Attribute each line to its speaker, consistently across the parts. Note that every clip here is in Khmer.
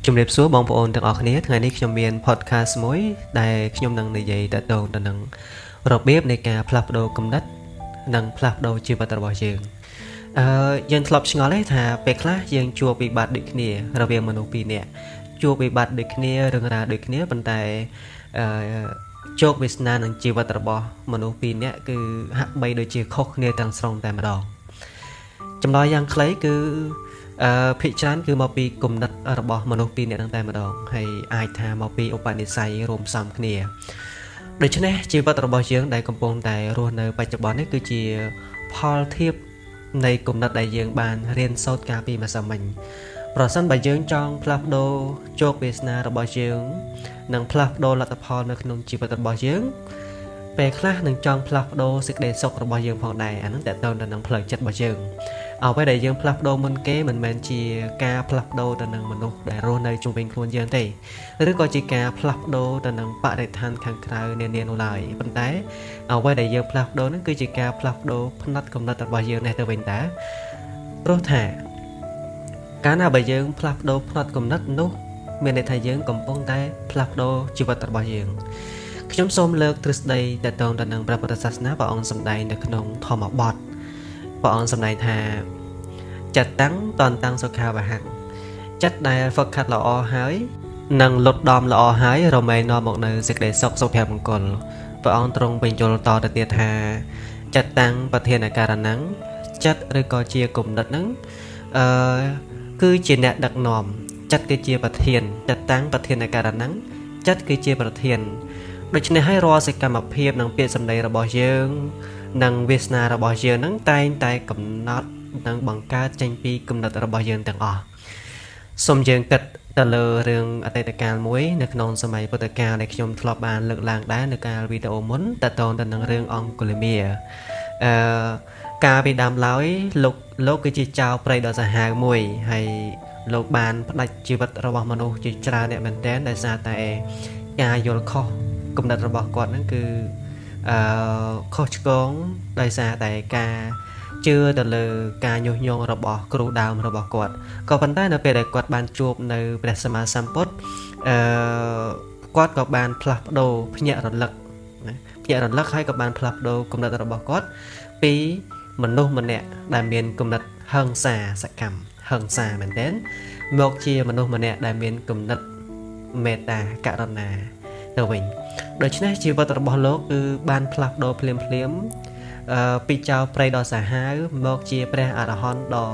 Speaker 1: ជំរាបសួរបងប្អូនទាំងអស់គ្នាថ្ងៃនេះខ្ញុំមាន podcast មួយដែលខ្ញុំនឹងនិយាយតទៅនឹងរបៀបនៃការផ្លាស់ប្ដូរគំនិតនិងផ្លាស់ប្ដូរជីវិតរបស់យើងយើងធ្លាប់ឆ្ងល់ទេថាពេលខ្លះយើងជួបវិបត្តិដូចគ្នារវាងមនុស្សពីរនាក់ជួបវិបត្តិដូចគ្នារឿងរ៉ាវដូចគ្នាប៉ុន្តែជោគវាសនានឹងជីវិតរបស់មនុស្សពីរនាក់គឺហាក់បីដូចជាខុសគ្នាទាំងស្រុងតែម្ដងចម្លើយយ៉ាងខ្លីគឺភាគច្រើនគឺមកពីគំនិតរបស់មនុស្សពីរនាក់ហ្នឹងតែម្ដងហើយអាចថាមកពីឧបនិស្ស័យរួមផ្សំគ្នាដូច្នេះជីវិតរបស់យើងដែលកំពុងតែរស់នៅបច្ចុប្បន្ននេះគឺជាផលធៀបនៃគំនិតដែលយើងបានរៀនសូត្រកាលពីម្សិលមិញប្រសិនបើយើងចង់ផ្លាស់ប្ដូរជោគវាសនារបស់យើងនិងផ្លាស់ប្ដូរលទ្ធផលនៅក្នុងជីវិតរបស់យើងពេលខ្លះនឹងចង់ផ្លាស់ប្ដូរសេចក្តីសុខរបស់យើងផងដែរអានឹងតើតើទៅនឹងផ្លូវចិត្តរបស់យើងអ្វីដែលយើងផ្លាស់ប្ដូរមុនគេមិនមែនជាការផ្លាស់ប្ដូរទៅនឹងមនុស្សដែលរស់នៅជុំវិញខ្លួនយើងទេឬក៏ជាការផ្លាស់ប្ដូរទៅនឹងបរិស្ថានខាងក្រៅនានានោះឡើយប៉ុន្តែអ្វីដែលយើងផ្លាស់ប្ដូរនោះគឺជាការផ្លាស់ប្ដូរផ្នត់គំនិតរបស់យើងនេះទៅវិញតាព្រោះថាកាលណាបើយើងផ្លាស់ប្ដូរផ្នត់គំនិតនោះមានន័យថាយើងកំពុងតែផ្លាស់ប្ដូរជីវិតរបស់យើងខ្ញុំសូមលើកទ្រឹស្ដីទៅនឹងព្រះពុទ្ធសាសនាព្រះអង្គសម្ដែងនៅក្នុងធម្មបទព្រះអង្គសម្ដែងថាចិត្តតាំងតនតាំងសុខាវហៈចិត្តដែលហ្វឹកហាត់ល្អហើយនិងលុតដំល្អហើយរមែងនាំមកនៅសេចក្តីសុខសុភមង្គលព្រះអង្គទ្រង់បញ្យល់តទៅទៀតថាចិត្តតាំងប្រធានការណੰចិត្តឬក៏ជាគំនិតហ្នឹងគឺជាអ្នកដឹកនាំចិត្តគឺជាប្រធានចិត្តតាំងប្រធានការណੰចិត្តគឺជាប្រធានដូច្នេះហើយរាល់សកម្មភាពនិងពាក្យសម្ដីរបស់យើងនិងវាសនារបស់យើងនឹងតែងតែកំណត់និងបង្កើតចេញពីគំនិតរបស់យើងទាំងអស់សូមយើងគិតទៅលើរឿងអតីតកាលមួយនៅក្នុងសម័យពុទ្ធកាលដែលខ្ញុំធ្លាប់បានលើកឡើងដែរនៅកាលវីដេអូមុនតទៅនឹងរឿងអង្គុលមាកាលពីដើមឡើយលោកគឺជាចៅព្រៃដ៏សាហាវមួយហើយលោកបានផ្ដាច់ជីវិតរបស់មនុស្សជាច្រើនអ្នកមែនទែនដោយសារតែការយល់ខុសគំនិតរបស់គាត់ហ្នឹងគឺខុសឆ្គងដោយសារតែការជឿទៅលើការញុះញង់របស់គ្រូដើមរបស់គាត់ក៏ប៉ុន្តែនៅពេលដែលគាត់បានជួបនៅព្រះសម្មាសម្ពុទ្ធគាត់ក៏បានផ្លាស់ប្ដូរភ្ញាក់រលឹកហើយក៏បានផ្លាស់ប្ដូរគំនិតរបស់គាត់ពីមនុស្សម្នាក់ដែលមានគំនិតហិង្សាសកម្មហិង្សាមែនទែនមកជាមនុស្សម្នាក់ដែលមានគំនិតមេត្តាករុណាទៅវិញដូច្នេះជីវិតរបស់លោកគឺបានផ្លាស់ប្ដូរភ្លាមពីចៅព្រៃដ៏សាហាវមកជាព្រះអរហន្តដ៏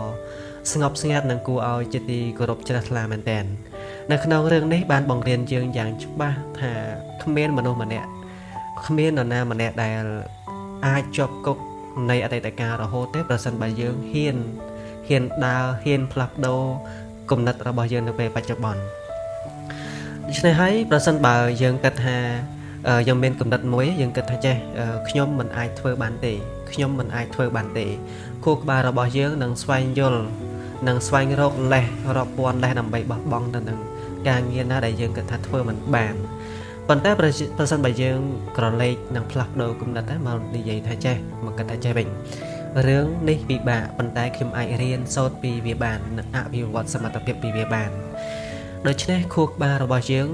Speaker 1: ស្ងប់ស្ងាត់និងគួរឲ្យជាទីគោរពជ្រះថ្លាមែនទែននៅក្នុងរឿងនេះបានបង្រៀនយើងយ៉ាងច្បាស់ថាគ្មានមនុស្សម្នាក់គ្មាននរណាម្នាក់ដែលអាចជាប់គុកនៃអតីតកាលរហូតទេប្រសិនបើយើងហ៊ានដើរហ៊ានផ្លាស់ប្ដូរគំនិតរបស់យើងនៅពេលបច្ចុប្បន្នដូច្នេះហើយប្រសិនបើយើងគិតថាយើងមានគំនិតមួយយើងគិតថាចេះខ្ញុំមិនអាចធ្វើបានទេខួរក្បាលរបស់យើងនឹងស្វែងយល់នឹងស្វែងរកលេសរាប់ពាន់លេសដើម្បីបោះបង់ទៅនឹងការងារណាដែលយើងគិតថាធ្វើមិនបានប៉ុន្តែប្រសិនបើយើងក្រឡេកនឹងផ្លាស់ប្ដូរគំនិតទៅមកនិយាយថាចេះមកគិតថាចេះវិញរឿងនេះពិបាកប៉ុន្តែខ្ញុំអាចរៀនសូត្រពីវាបាននិងអភិវឌ្ឍសមត្ថភាពពីវាបានដូច្នេះខួរក្បាលរបស់យើង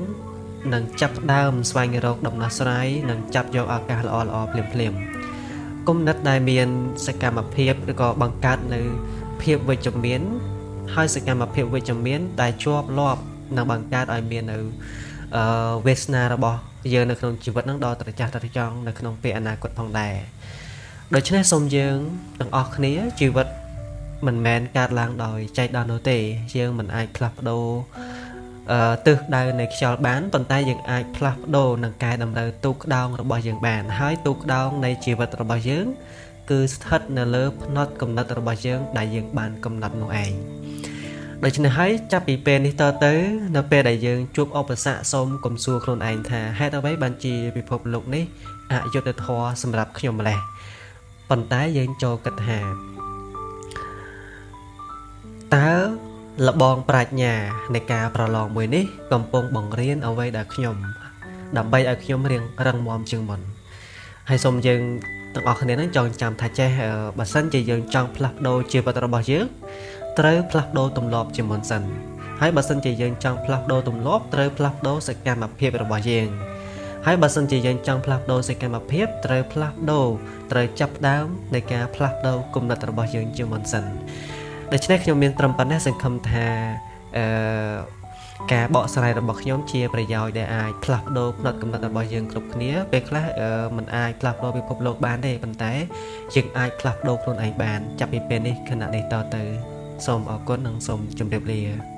Speaker 1: នឹងចាប់ផ្ដើមស្វែងរកដំណោះស្រាយនិងចាប់យកឱកាសល្អៗភ្លាមគំនិតដែលមានសកម្មភាពឬក៏បង្កើតនៅភាពវិជ្ជមានហើយសកម្មភាពវិជ្ជមានដែលជាប់លាប់នឹងបង្កើតឲ្យមាននៅវាសនារបស់យើងនៅក្នុងជីវិតនឹងដល់ត្រចះត្រចង់នៅក្នុងពេលអនាគតផងដែរដូច្នេះសូមយើងទាំងអស់គ្នាជីវិតមិនមែនកើតឡើងដោយចៃដន្យនោះទេយើងមិនអាចផ្លាស់ប្ដូរទិសដៅនៃខ្យល់បានប៉ុន្តែយើងអាចផ្លាស់ប្ដូរនឹងកែតម្រូវទូកក្តោងរបស់យើងបានហើយទូកក្តោងនៃជីវិតរបស់យើងគឺស្ថិតនៅលើផ្នត់គំនិតរបស់យើងដែលយើងបានកំណត់នោះឯងដូច្នេះហើយចាប់ពីពេលនេះតទៅនៅពេលដែលយើងជួបឧបសគ្គសូមកុំសួរខ្លួនឯងថាហេតុអ្វីបានជាពិភពលោកនេះអយុត្តិធម៌សម្រាប់ខ្ញុំម្លេះប៉ុន្តែយើងចូលគិតថាតើលបងប្រាជ្ញានៃការប្រឡងមួយនេះកំពុងបង្រៀនអ្វីដល់ខ្ញុំដើម្បីឲ្យខ្ញុំរៀងរឹងមាំជាងមុនហើយសូមយើងទាំងអស់គ្នានឹងចងចាំថាចេះបើសិនជាយើងចង់ផ្លាស់ប្ដូរជីវិតរបស់យើងត្រូវផ្លាស់ប្ដូរទម្លាប់ជាមុនសិន ហើយបើសិនជាយើងចង់ផ្លាស់ប្ដូរទម្លាប់ត្រូវផ្លាស់ប្ដូរសកម្មភាពរបស់យើងហើយបើសិនជាយើងចង់ផ្លាស់ប្ដូរសកម្មភាពត្រូវផ្លាស់ប្ដូរត្រូវចាប់ផ្ដើមនៃការផ្លាស់ប្ដូរគំនិតរបស់យើងជាមុនសិនដូច្នេះខ្ញុំមានត្រឹមប៉ុណ្ណេះសង្ឃឹមថាការបកស្រាយរបស់ខ្ញុំជាប្រយោជន៍ដែលអាចផ្លាស់ប្ដូរផ្នត់គំនិតរបស់យើងគ្រប់គ្នាពេលខ្លះมันអាចផ្លាស់ប្ដូរពិភពលោកបានទេប៉ុន្តែយើងអាចផ្លាស់ប្ដូរខ្លួនឯងបានចាប់ពីពេលនេះខណៈនេះតទៅសូមអរគុណនិងសូមជម្រាបលា